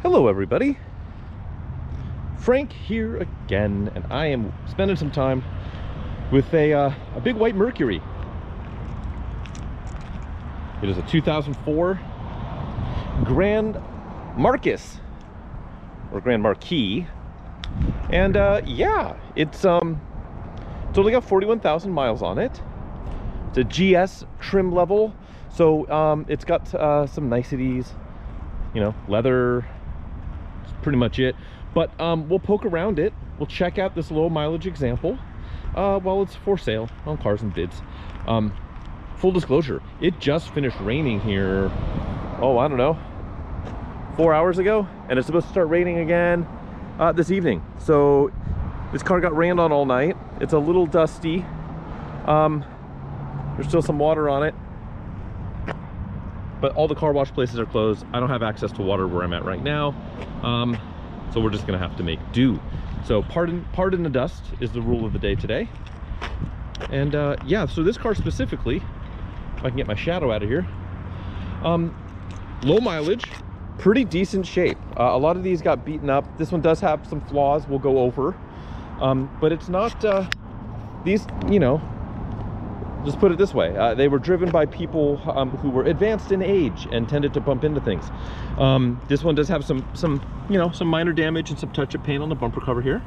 Hello everybody, Frank here again, and I am spending some time with a big white Mercury. It is a 2004 Grand Marquis, or Grand Marquis, and yeah, it's only got 41,000 miles on it. It's a GS trim level, so it's got some niceties, you know, leather. Pretty much it, but we'll poke around it. We'll check out this low mileage example while it's for sale on Cars and Bids. Full disclosure, it just finished raining here, oh, I don't know, 4 hours ago, and it's supposed to start raining again this evening. So this car got rained on all night. It's a little dusty. There's still some water on it, but all the car wash places are closed. I don't have access to water where I'm at right now. So we're just gonna have to make do. So pardon the dust is the rule of the day today. And yeah, so this car specifically, if I can get my shadow out of here, low mileage, pretty decent shape. A lot of these got beaten up. This one does have some flaws we'll go over, but it's not these, you know, just put it this way, they were driven by people who were advanced in age and tended to bump into things. This one does have some you know, some minor damage and some touch-up paint on the bumper cover here.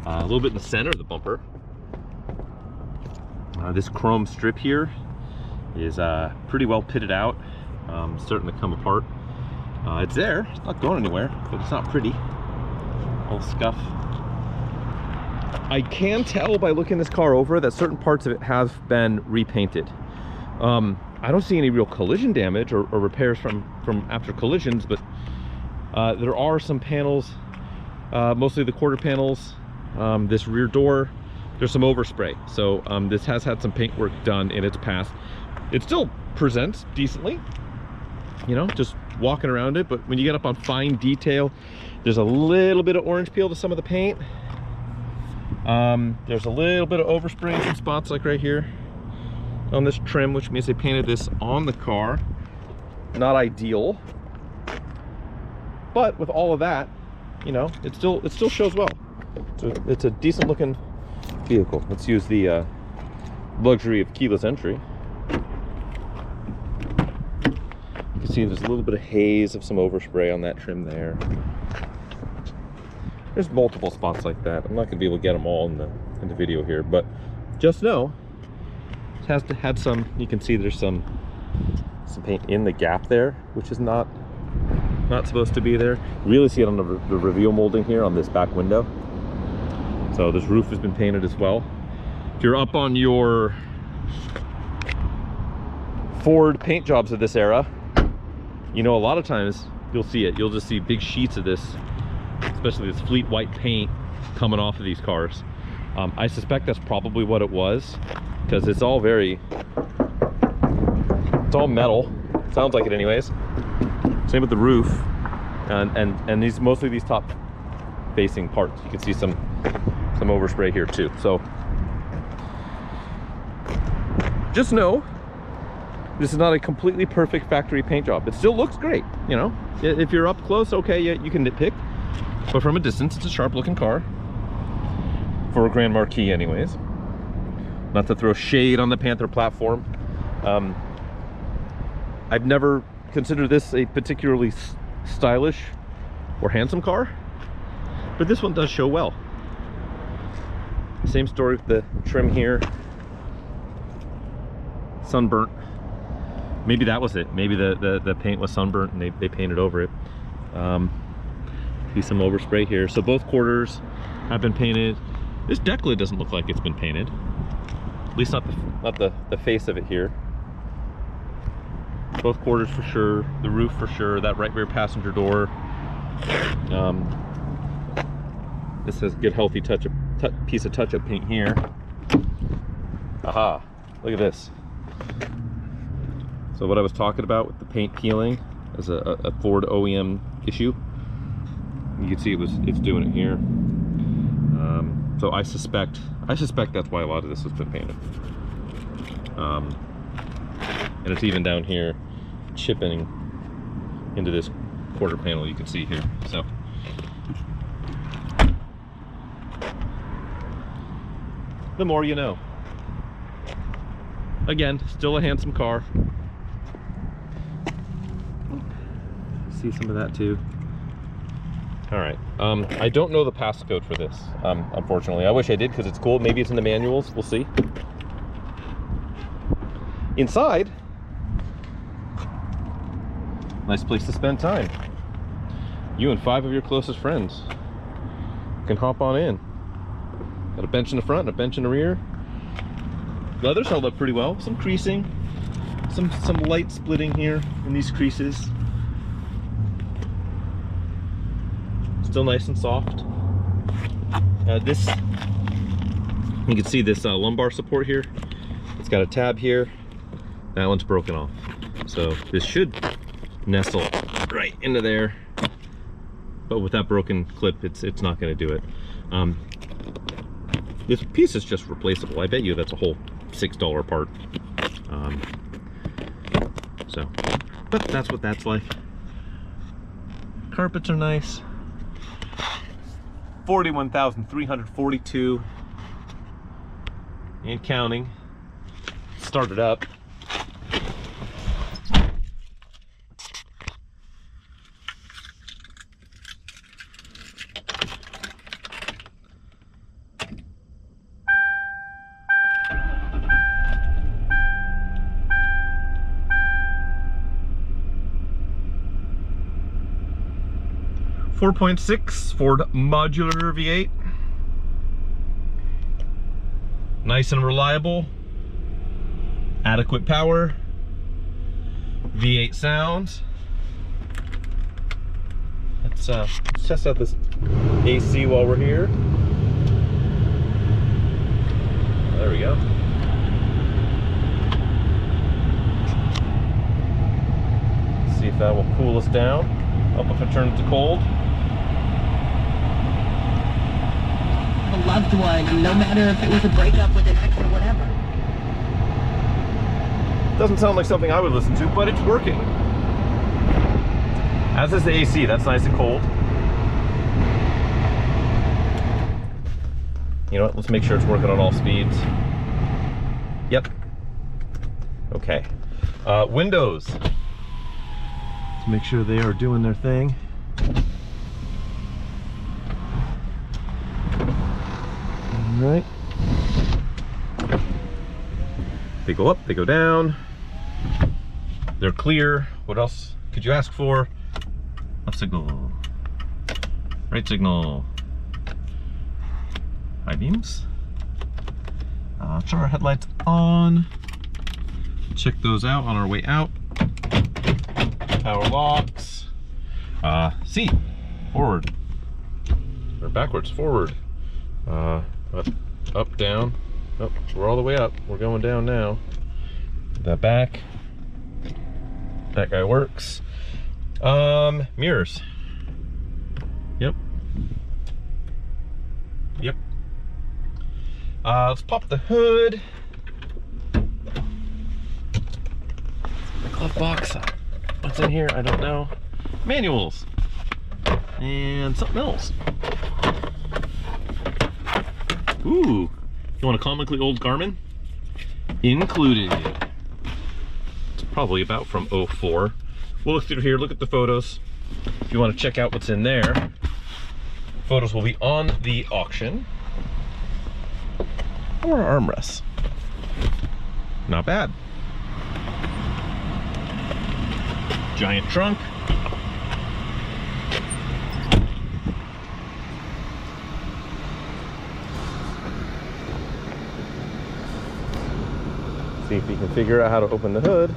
A little bit in the center of the bumper. This chrome strip here is pretty well pitted out, starting to come apart. It's there, it's not going anywhere, but it's not pretty. All scuff. I can tell by looking this car over that certain parts of it have been repainted. I don't see any real collision damage or repairs from after collisions, but there are some panels, mostly the quarter panels, this rear door, there's some overspray. So this has had some paint work done in its past. It still presents decently, you know, just walking around it, but when you get up on fine detail, there's a little bit of orange peel to some of the paint. There's a little bit of overspray in some spots, like right here on this trim, which means they painted this on the car. Not ideal, but with all of that, you know, it still shows well. So it's a decent looking vehicle. Let's use the luxury of keyless entry. You can see there's a little bit of haze of some overspray on that trim there. There's multiple spots like that. I'm not gonna be able to get them all in the video here, but just know it has had some. You can see there's some paint in the gap there, which is not supposed to be there. You really see it on the reveal molding here on this back window. So this roof has been painted as well. If you're up on your Ford paint jobs of this era, you know, a lot of times you'll see it. You'll just see big sheets of this, especially this fleet white paint coming off of these cars. I suspect that's probably what it was, because it's all metal. Sounds like it anyways. Same with the roof, and these, mostly these top facing parts. You can see some overspray here too. So just know this is not a completely perfect factory paint job. It still looks great, you know. If you're up close, okay, yeah, you can nitpick. But from a distance, it's a sharp looking car for a Grand Marquis anyways. Not to throw shade on the Panther platform. I've never considered this a particularly stylish or handsome car, but this one does show well. Same story with the trim here. Sunburnt. Maybe that was it. Maybe the paint was sunburnt and they painted over it. See some overspray here. So both quarters have been painted. This deck lid doesn't look like it's been painted, at least not the face of it here. Both quarters for sure, the roof for sure, that right rear passenger door. This has good healthy piece of touch-up paint here. Aha, look at this. So what I was talking about with the paint peeling as a Ford OEM issue, you can see it's doing it here. So I suspect that's why a lot of this has been painted. And it's even down here chipping into this quarter panel you can see here. So the more you know. Again, still a handsome car. See some of that too. All right, I don't know the passcode for this, unfortunately. I wish I did because it's cool. Maybe it's in the manuals, we'll see. Inside, nice place to spend time. You and 5 of your closest friends can hop on in. Got a bench in the front and a bench in the rear. Leather's held up pretty well. Some creasing, some light splitting here in these creases. Still nice and soft. This, you can see this lumbar support here. It's got a tab here. That one's broken off. So this should nestle right into there. But with that broken clip, it's not going to do it. This piece is just replaceable. I bet you that's a whole $6 part. But that's what that's like. Carpets are nice. 41,342 and counting. Start it up. .6 Ford modular V8. Nice and reliable. Adequate power. V8 sounds. Let's test out this AC while we're here. There we go. See if that will cool us down. Up if I turn it to cold. A loved one, no matter if it was a breakup with an ex or whatever. Doesn't sound like something I would listen to, but it's working. As is the AC, that's nice and cold. You know what, let's make sure it's working on all speeds. Yep. Okay. Windows. Let's make sure they are doing their thing. Right. They go up, they go down. They're clear. What else could you ask for? Left signal. Right signal. High beams. Turn our headlights on. Check those out on our way out. Power locks. Seat. Forward. Or backwards, forward. Up, down. Oh, we're all the way up. We're going down now. The back. That guy works. Mirrors. Yep. Yep. Let's pop the hood. The glove box. What's in here? I don't know. Manuals. And something else. Ooh, you want a comically old Garmin? Included. It's probably about from '04. We'll look through here, look at the photos. If you want to check out what's in there, photos will be on the auction. Or armrests. Not bad. Giant trunk. See if you can figure out how to open the hood.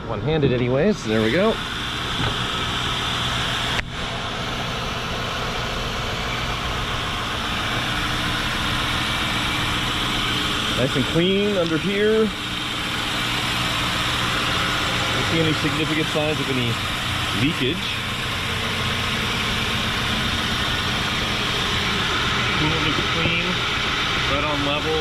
One-handed anyways, there we go. Nice and clean under here. Don't see any significant signs of any leakage. Coolant looks clean. Right on level.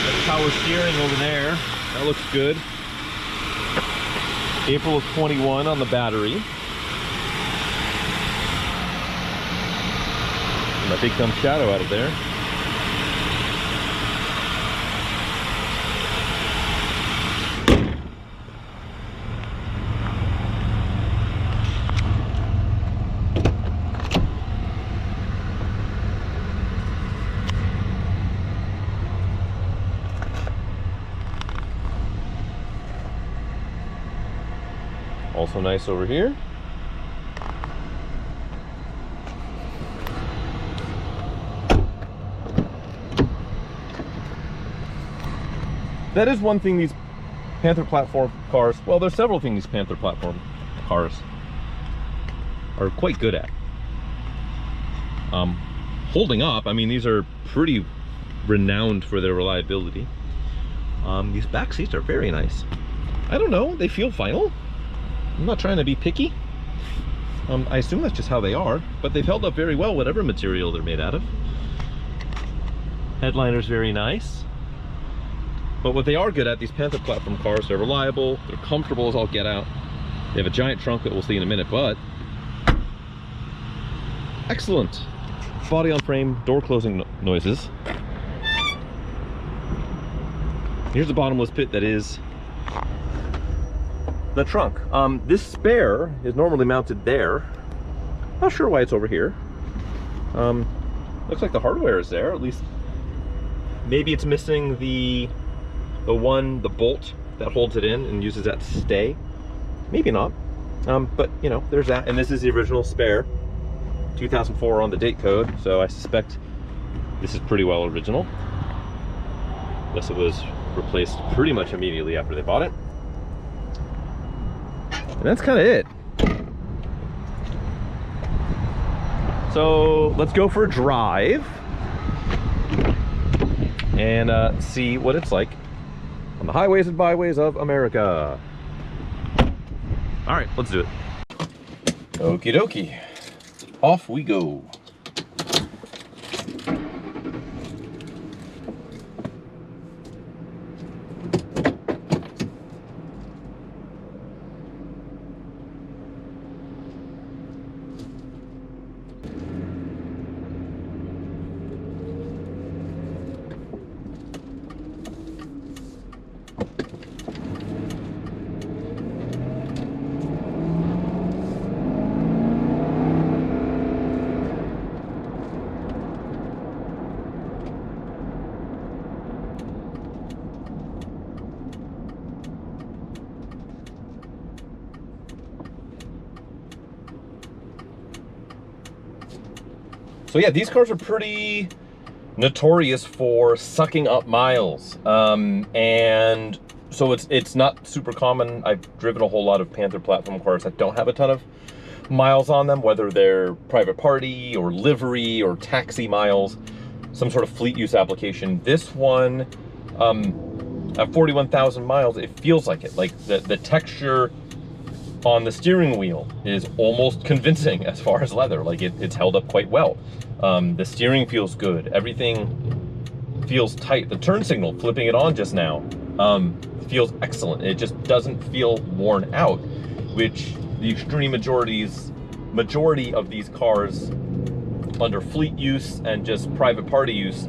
That's power steering over there. That looks good. April of 21 on the battery. My big dumb shadow out of there. Also nice over here. That is one thing these Panther platform cars, well, there's several things these Panther platform cars are quite good at. Holding up, I mean, these are pretty renowned for their reliability. These back seats are very nice. I don't know, they feel final. I'm not trying to be picky. I assume that's just how they are, but they've held up very well, whatever material they're made out of. Headliner's very nice. But what they are good at, these Panther platform cars, they're reliable, they're comfortable as all get out. They have a giant trunk that we'll see in a minute, but excellent body on frame, door closing noises. Here's the bottomless pit that is the trunk. This spare is normally mounted there. Not sure why it's over here. Looks like the hardware is there, at least. Maybe it's missing the bolt that holds it in and uses that to stay. Maybe not. But you know, there's that. And this is the original spare, 2004 on the date code. So I suspect this is pretty well original, unless it was replaced pretty much immediately after they bought it. And that's kind of it. So let's go for a drive and see what it's like on the highways and byways of America. All right, let's do it. Okie dokie, off we go. So yeah, these cars are pretty notorious for sucking up miles. And so it's not super common. I've driven a whole lot of Panther platform cars that don't have a ton of miles on them, whether they're private party or livery or taxi miles, some sort of fleet use application. This one, at 41,000 miles, it feels like it. Like the texture on the steering wheel is almost convincing as far as leather. Like it's held up quite well. The steering feels good. Everything feels tight. The turn signal, flipping it on just now, feels excellent. It just doesn't feel worn out, which the extreme majority of these cars under fleet use and just private party use,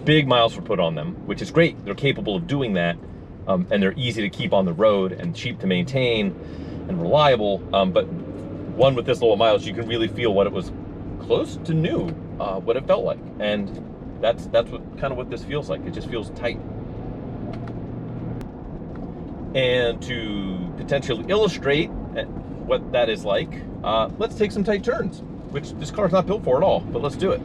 big miles were put on them, which is great. They're capable of doing that. And they're easy to keep on the road and cheap to maintain and reliable. But one with this low mileage, you can really feel what it was close to new, what it felt like. And that's what this feels like. It just feels tight. And to potentially illustrate what that is like, let's take some tight turns, which this car's not built for at all, but let's do it.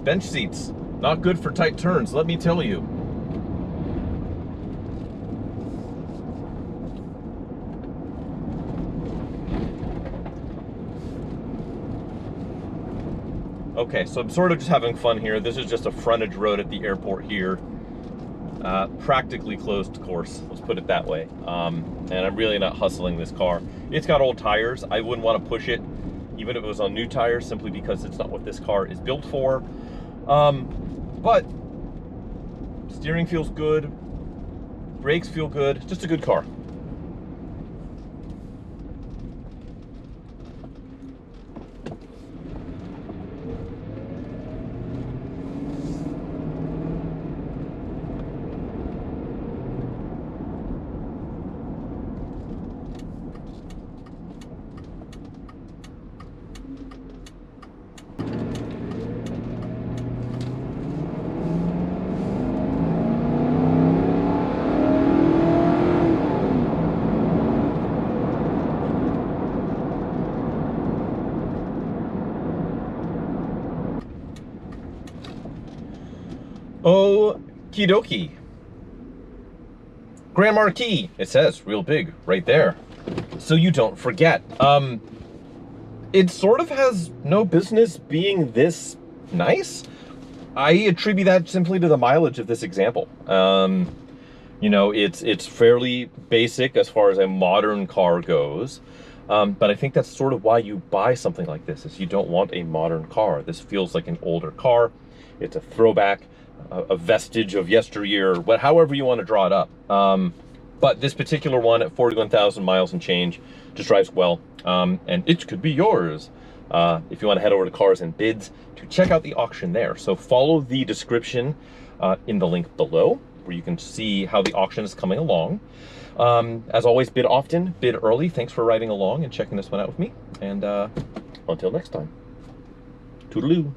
Bench seats, not good for tight turns, let me tell you. Okay, so I'm sort of just having fun here. This is just a frontage road at the airport here. Practically closed course, let's put it that way. And I'm really not hustling this car. It's got old tires. I wouldn't want to push it even if it was on new tires, simply because it's not what this car is built for. But steering feels good, brakes feel good, just a good car. Okie dokie. Grand Marquis, it says real big right there, so you don't forget. It sort of has no business being this nice. I attribute that simply to the mileage of this example. You know, it's fairly basic as far as a modern car goes. But I think that's sort of why you buy something like this, is you don't want a modern car. This feels like an older car. It's a throwback, a vestige of yesteryear, however you want to draw it up. But this particular one at 41,000 miles and change just drives well, and it could be yours. If you want to head over to Cars and Bids to check out the auction there. So follow the description in the link below, where you can see how the auction is coming along. As always, bid often, bid early. Thanks for riding along and checking this one out with me. And until next time, toodaloo.